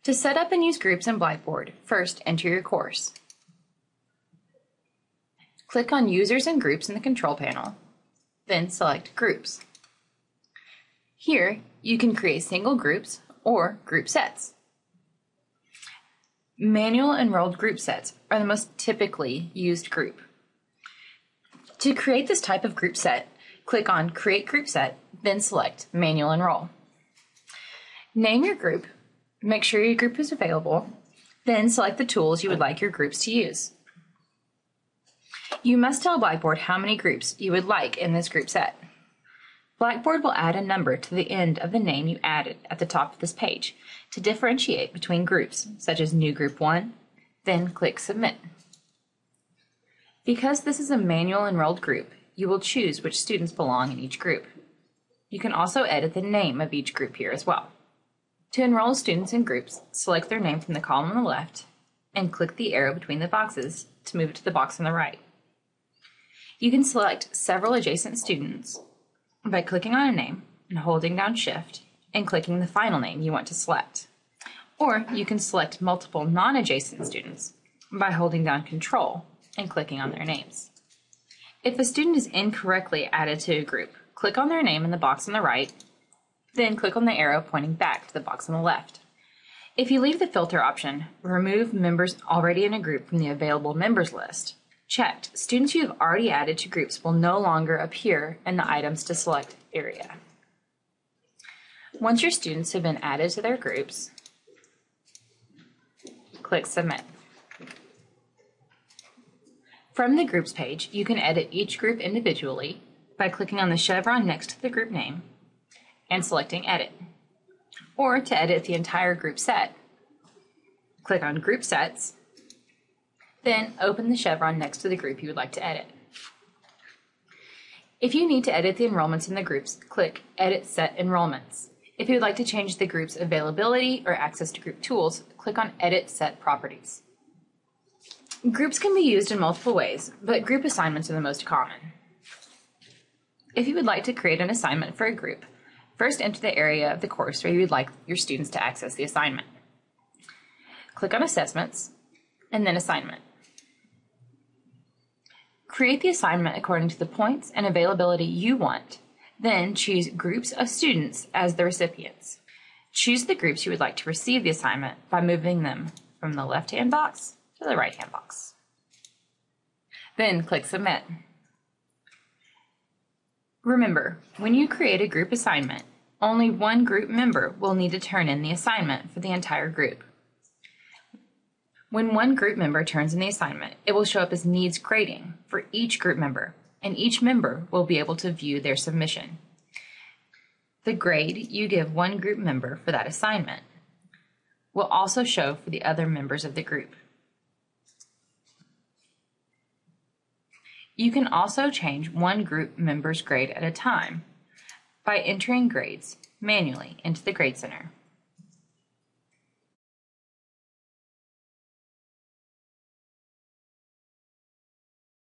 To set up and use groups in Blackboard, first enter your course. Click on Users and Groups in the control panel, then select Groups. Here, you can create single groups or group sets. Manual enrolled group sets are the most typically used group. To create this type of group set, click on Create Group Set, then select Manual Enroll. Name your group, make sure your group is available, then select the tools you would like your groups to use. You must tell Blackboard how many groups you would like in this group set. Blackboard will add a number to the end of the name you added at the top of this page to differentiate between groups, such as New Group 1, then click Submit. Because this is a manual enrolled group, you will choose which students belong in each group. You can also edit the name of each group here as well. To enroll students in groups, select their name from the column on the left and click the arrow between the boxes to move it to the box on the right. You can select several adjacent students by clicking on a name and holding down Shift and clicking the final name you want to select. Or you can select multiple non-adjacent students by holding down Control and clicking on their names. If a student is incorrectly added to a group, click on their name in the box on the right, then click on the arrow pointing back to the box on the left. If you leave the filter option, Remove Members Already in a Group from the Available Members list, checked, students you have already added to groups will no longer appear in the Items to Select area. Once your students have been added to their groups, click Submit. From the Groups page, you can edit each group individually by clicking on the chevron next to the group name and selecting Edit. Or to edit the entire group set, click on Group Sets, then open the chevron next to the group you would like to edit. If you need to edit the enrollments in the groups, click Edit Set Enrollments. If you would like to change the group's availability or access to group tools, click on Edit Set Properties. Groups can be used in multiple ways, but group assignments are the most common. If you would like to create an assignment for a group, first enter the area of the course where you would like your students to access the assignment. Click on Assessments, and then Assignment. Create the assignment according to the points and availability you want, then choose Groups of Students as the recipients. Choose the groups you would like to receive the assignment by moving them from the left-hand box to the right-hand box. Then click Submit. Remember, when you create a group assignment, only one group member will need to turn in the assignment for the entire group. When one group member turns in the assignment, it will show up as Needs Grading for each group member, and each member will be able to view their submission. The grade you give one group member for that assignment will also show for the other members of the group. You can also change one group member's grade at a time by entering grades manually into the Grade Center.